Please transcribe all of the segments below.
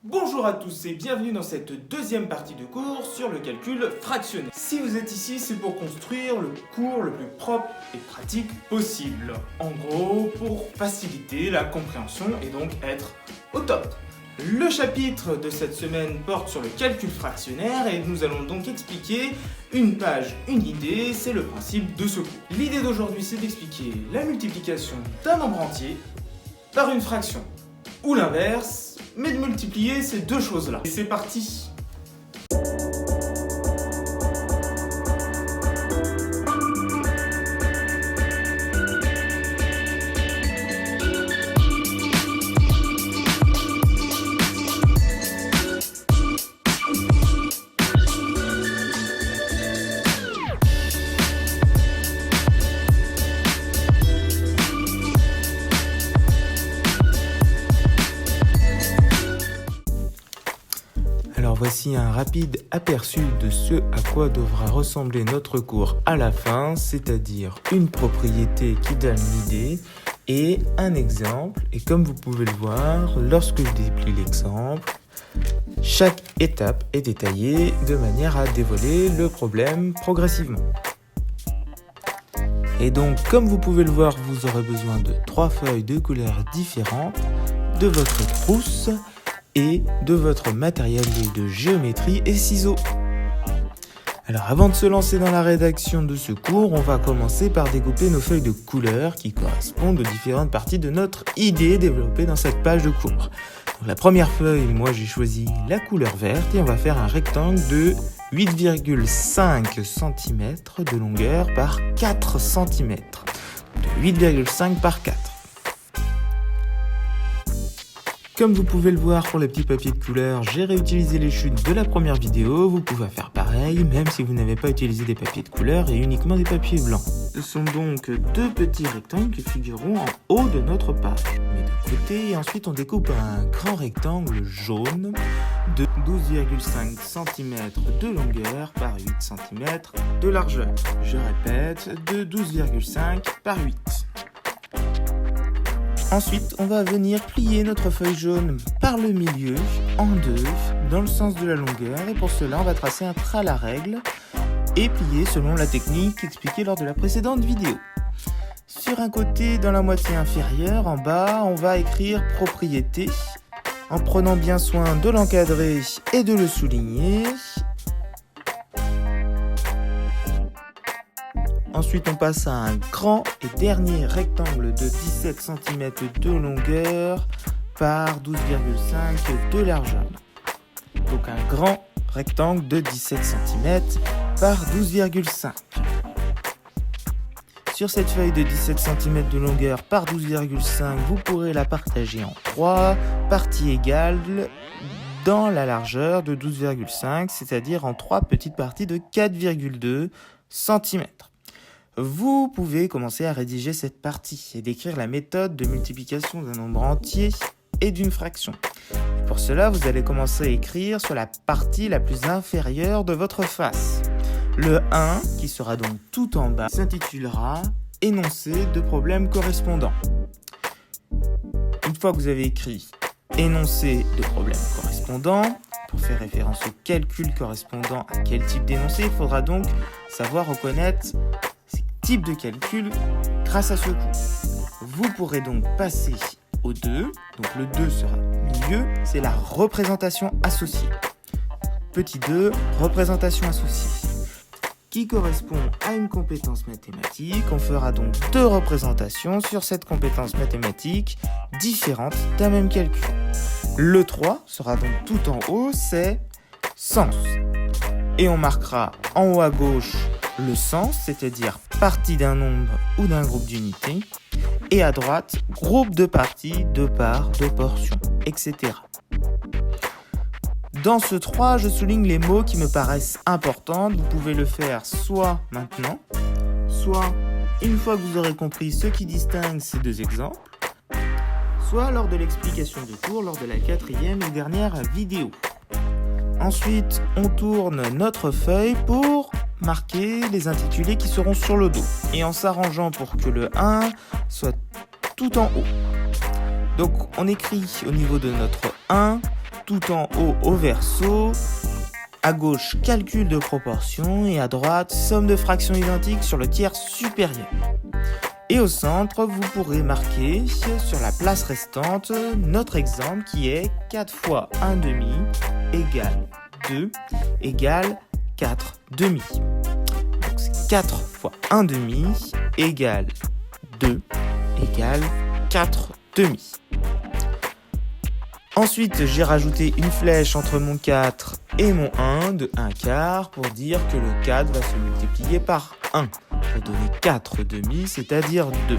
Bonjour à tous et bienvenue dans cette deuxième partie de cours sur le calcul fractionné. Si vous êtes ici, c'est pour construire le cours le plus propre et pratique possible. En gros, pour faciliter la compréhension et donc être au top. Le chapitre de cette semaine porte sur le calcul fractionnaire et nous allons donc expliquer une page, une idée, c'est le principe de ce cours. L'idée d'aujourd'hui, c'est d'expliquer la multiplication d'un nombre entier par une fraction, ou l'inverse, mais de multiplier ces deux choses-là. Et c'est parti! Alors voici un rapide aperçu de ce à quoi devra ressembler notre cours à la fin, c'est-à-dire une propriété qui donne l'idée et un exemple. Et comme vous pouvez le voir, lorsque je déplie l'exemple, chaque étape est détaillée de manière à dévoiler le problème progressivement. Et donc, comme vous pouvez le voir, vous aurez besoin de 3 feuilles de couleurs différentes, de votre trousse et de votre matériel de géométrie et ciseaux. Alors avant de se lancer dans la rédaction de ce cours, on va commencer par découper nos feuilles de couleurs qui correspondent aux différentes parties de notre idée développée dans cette page de cours. Donc, la première feuille, moi j'ai choisi la couleur verte et on va faire un rectangle de 8,5 cm de longueur par 4 cm. De 8,5 par 4. Comme vous pouvez le voir pour les petits papiers de couleur, j'ai réutilisé les chutes de la première vidéo. Vous pouvez faire pareil, même si vous n'avez pas utilisé des papiers de couleur et uniquement des papiers blancs. Ce sont donc deux petits rectangles qui figureront en haut de notre page. On met de côté et ensuite on découpe un grand rectangle jaune de 12,5 cm de longueur par 8 cm de largeur. Je répète, de 12,5 par 8. Ensuite, on va venir plier notre feuille jaune par le milieu, en deux, dans le sens de la longueur. Et pour cela, on va tracer un trait à la règle et plier selon la technique expliquée lors de la précédente vidéo. Sur un côté, dans la moitié inférieure, en bas, on va écrire propriété, en prenant bien soin de l'encadrer et de le souligner. Ensuite, on passe à un grand et dernier rectangle de 17 cm de longueur par 12,5 de largeur. Donc un grand rectangle de 17 cm par 12,5. Sur cette feuille de 17 cm de longueur par 12,5, vous pourrez la partager en 3 parties égales dans la largeur de 12,5, c'est-à-dire en 3 petites parties de 4,2 cm. Vous pouvez commencer à rédiger cette partie et décrire la méthode de multiplication d'un nombre entier et d'une fraction. Et pour cela, vous allez commencer à écrire sur la partie la plus inférieure de votre face. Le 1, qui sera donc tout en bas, s'intitulera « Énoncé de problème correspondant ». Une fois que vous avez écrit « Énoncé de problème correspondant », pour faire référence au calcul correspondant à quel type d'énoncé, il faudra donc savoir reconnaître type de calcul grâce à ce coup. Vous pourrez donc passer au 2, donc le 2 sera milieu, c'est la représentation associée. Petit 2, représentation associée, qui correspond à une compétence mathématique. On fera donc 2 représentations sur cette compétence mathématique différentes d'un même calcul. Le 3 sera donc tout en haut, c'est sens. Et on marquera en haut à gauche le sens, c'est-à-dire partie d'un nombre ou d'un groupe d'unités, et à droite, groupe de parties, de parts, de portions, etc. Dans ce 3, je souligne les mots qui me paraissent importants. Vous pouvez le faire soit maintenant, soit une fois que vous aurez compris ce qui distingue ces deux exemples, soit lors de l'explication du cours, lors de la 4e et dernière vidéo. Ensuite, on tourne notre feuille pour marquer les intitulés qui seront sur le dos et en s'arrangeant pour que le 1 soit tout en haut. Donc on écrit au niveau de notre 1 tout en haut au verso. À gauche, calcul de proportion et à droite, somme de fractions identiques sur le tiers supérieur. Et au centre, vous pourrez marquer sur la place restante notre exemple qui est 4 fois 1 demi égale 2 égale 4 demi. Donc 4 fois 1 demi égale 2 égale 4 demi. Ensuite, j'ai rajouté une flèche entre mon 4 et mon 1 de 1 quart pour dire que le 4 va se multiplier par 1 pour donner 4 demi, c'est-à-dire 2.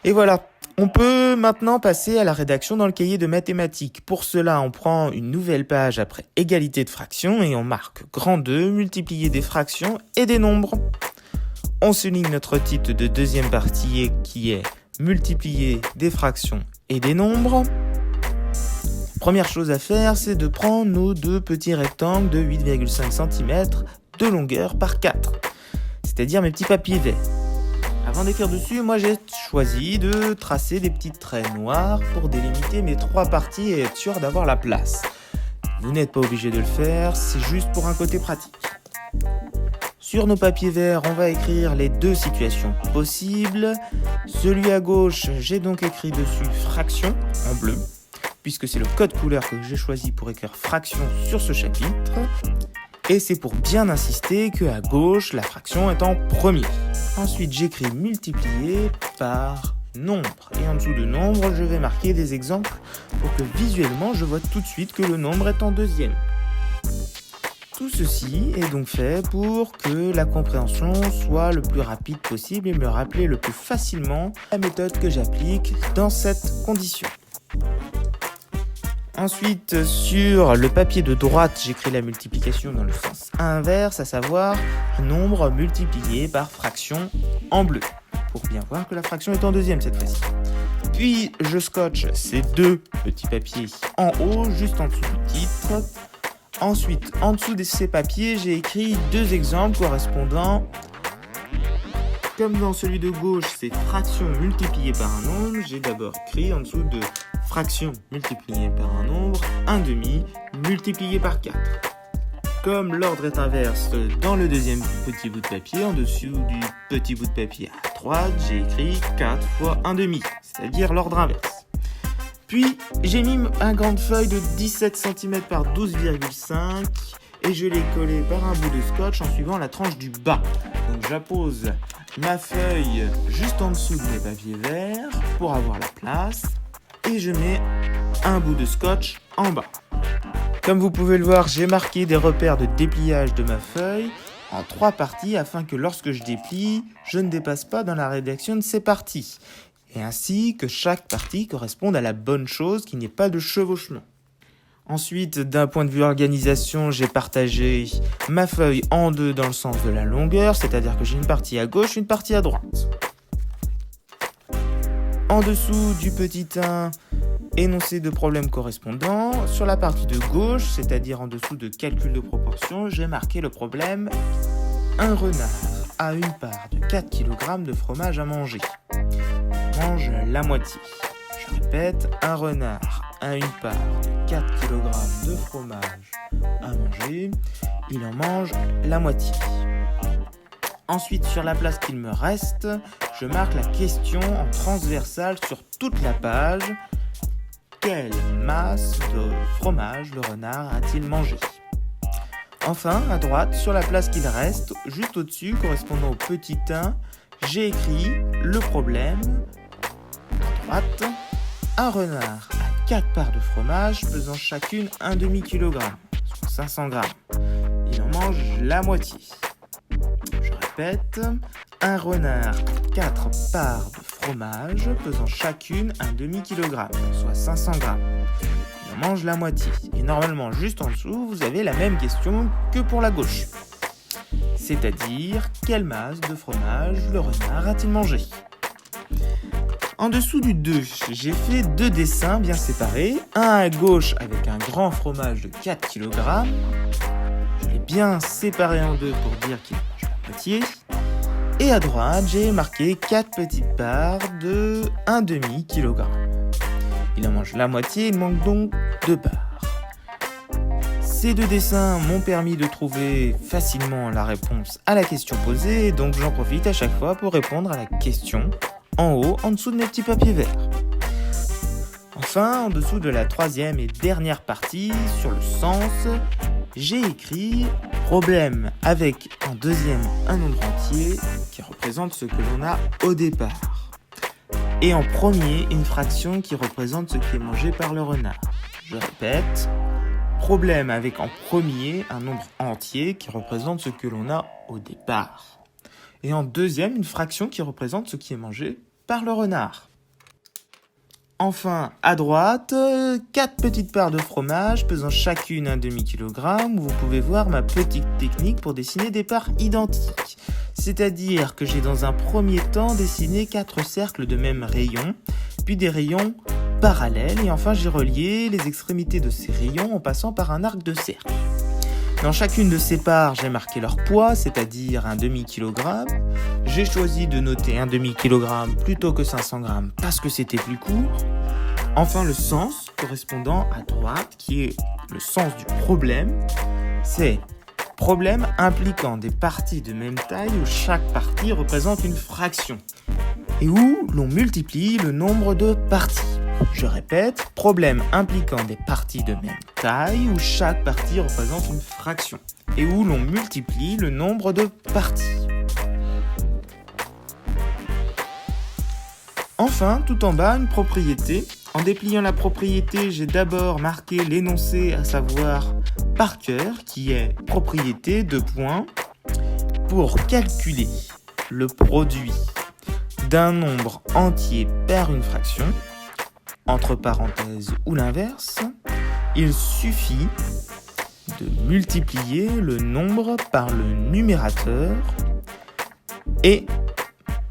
Et voilà, on peut maintenant passer à la rédaction dans le cahier de mathématiques. Pour cela, on prend une nouvelle page après égalité de fractions et on marque grand 2, multiplier des fractions et des nombres. On souligne notre titre de deuxième partie qui est multiplier des fractions et des nombres. Première chose à faire, c'est de prendre nos deux petits rectangles de 8,5 cm de longueur par 4, c'est-à-dire mes petits papiers verts. Avant d'écrire dessus, moi j'ai choisi de tracer des petits traits noirs pour délimiter mes 3 parties et être sûr d'avoir la place. Vous n'êtes pas obligé de le faire, c'est juste pour un côté pratique. Sur nos papiers verts, on va écrire les 2 situations possibles. Celui à gauche, j'ai donc écrit dessus fraction en bleu, puisque c'est le code couleur que j'ai choisi pour écrire fraction sur ce chapitre. Et c'est pour bien insister qu'à gauche, la fraction est en premier. Ensuite, j'écris multiplier par nombre. Et en dessous de nombre, je vais marquer des exemples pour que visuellement, je vois tout de suite que le nombre est en deuxième. Tout ceci est donc fait pour que la compréhension soit le plus rapide possible et me rappeler le plus facilement la méthode que j'applique dans cette condition. Ensuite, sur le papier de droite, j'écris la multiplication dans le sens inverse, à savoir nombre multiplié par fraction en bleu, pour bien voir que la fraction est en deuxième cette fois-ci. Puis, je scotche ces 2 petits papiers en haut, juste en dessous du titre. Ensuite, en dessous de ces papiers, j'ai écrit 2 exemples correspondant. Comme dans celui de gauche, c'est fraction multipliée par un nombre, j'ai d'abord écrit en dessous de fraction multipliée par un nombre, 1 demi multiplié par 4. Comme l'ordre est inverse dans le deuxième petit bout de papier, en dessous du petit bout de papier à droite, j'ai écrit 4 fois 1 demi, c'est-à-dire l'ordre inverse. Puis, j'ai mis un grande feuille de 17 cm par 12,5 et je l'ai collé par un bout de scotch en suivant la tranche du bas. Donc j'appose ma feuille juste en dessous de mes papiers verts pour avoir la place et je mets un bout de scotch en bas. Comme vous pouvez le voir, j'ai marqué des repères de dépliage de ma feuille en 3 parties afin que lorsque je déplie, je ne dépasse pas dans la rédaction de ces parties. Et ainsi que chaque partie corresponde à la bonne chose, qu'il n'y ait pas de chevauchement. Ensuite, d'un point de vue organisation, j'ai partagé ma feuille en 2 dans le sens de la longueur, c'est-à-dire que j'ai une partie à gauche, une partie à droite. En dessous du petit 1, énoncé de problèmes correspondants. Sur la partie de gauche, c'est-à-dire en dessous de calcul de proportion, j'ai marqué le problème un renard a une part de 4 kg de fromage à manger. Mange la moitié. Je répète, un renard a une part de 4 kg de fromage à manger. Il en mange la moitié. Ensuite, sur la place qu'il me reste, je marque la question en transversale sur toute la page. Quelle masse de fromage le renard a-t-il mangé ? Enfin, à droite, sur la place qu'il reste, juste au-dessus, correspondant au petit 1, j'ai écrit le problème. À droite, un renard a 4 parts de fromage pesant chacune 1 demi-kilogramme, soit 500 grammes. Il en mange la moitié. Je répète, un renard a 4 parts de fromage pesant chacune 1 demi-kilogramme, soit 500 grammes. Il en mange la moitié. Et normalement, juste en dessous, vous avez la même question que pour la gauche. C'est-à-dire, quelle masse de fromage le renard a-t-il mangé ? En dessous du 2, j'ai fait 2 dessins bien séparés. Un à gauche avec un grand fromage de 4 kg. Je l'ai bien séparé en 2 pour dire qu'il mange la moitié. Et à droite, j'ai marqué 4 petites parts de 1 demi-kilogramme. Il en mange la moitié, il manque donc 2 parts. Ces 2 dessins m'ont permis de trouver facilement la réponse à la question posée, donc j'en profite à chaque fois pour répondre à la question en haut, en dessous de mes petits papiers verts. Enfin, en dessous de la 3e et dernière partie, sur le sens, j'ai écrit problème avec en deuxième un nombre entier qui représente ce que l'on a au départ. Et en premier, une fraction qui représente ce qui est mangé par le renard. Je répète, problème avec en premier un nombre entier qui représente ce que l'on a au départ. Et en deuxième, une fraction qui représente ce qui est mangé par le renard. Enfin, à droite, 4 petites parts de fromage pesant chacune un demi-kilogramme où vous pouvez voir ma petite technique pour dessiner des parts identiques. C'est-à-dire que j'ai dans un premier temps dessiné 4 cercles de même rayon, puis des rayons parallèles et enfin j'ai relié les extrémités de ces rayons en passant par un arc de cercle. Dans chacune de ces parts, j'ai marqué leur poids, c'est-à-dire un demi-kilogramme. J'ai choisi de noter un demi-kilogramme plutôt que 500 grammes parce que c'était plus court. Enfin, le sens correspondant à droite, qui est le sens du problème, c'est problème impliquant des parties de même taille où chaque partie représente une fraction et où l'on multiplie le nombre de parties. Je répète, problème impliquant des parties de même taille où chaque partie représente une fraction et où l'on multiplie le nombre de parties. Enfin, tout en bas, une propriété. En dépliant la propriété, j'ai d'abord marqué l'énoncé, à savoir par cœur, qui est propriété de points pour calculer le produit d'un nombre entier par une fraction. Entre parenthèses ou l'inverse, il suffit de multiplier le nombre par le numérateur et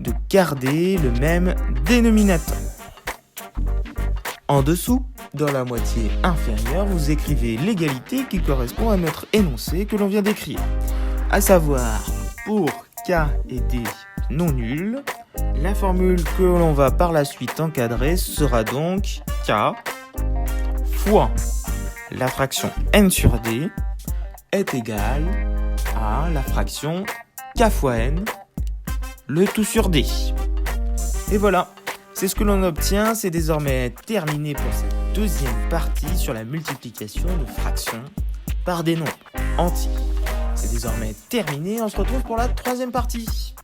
de garder le même dénominateur. En dessous, dans la moitié inférieure, vous écrivez l'égalité qui correspond à notre énoncé que l'on vient d'écrire. À savoir, pour K et D non nuls, la formule que l'on va par la suite encadrer sera donc K fois la fraction n sur D est égal à la fraction K fois n, le tout sur D. Et voilà, c'est ce que l'on obtient, c'est désormais terminé pour cette deuxième partie sur la multiplication de fractions par des nombres entiers. C'est désormais terminé, on se retrouve pour la troisième partie.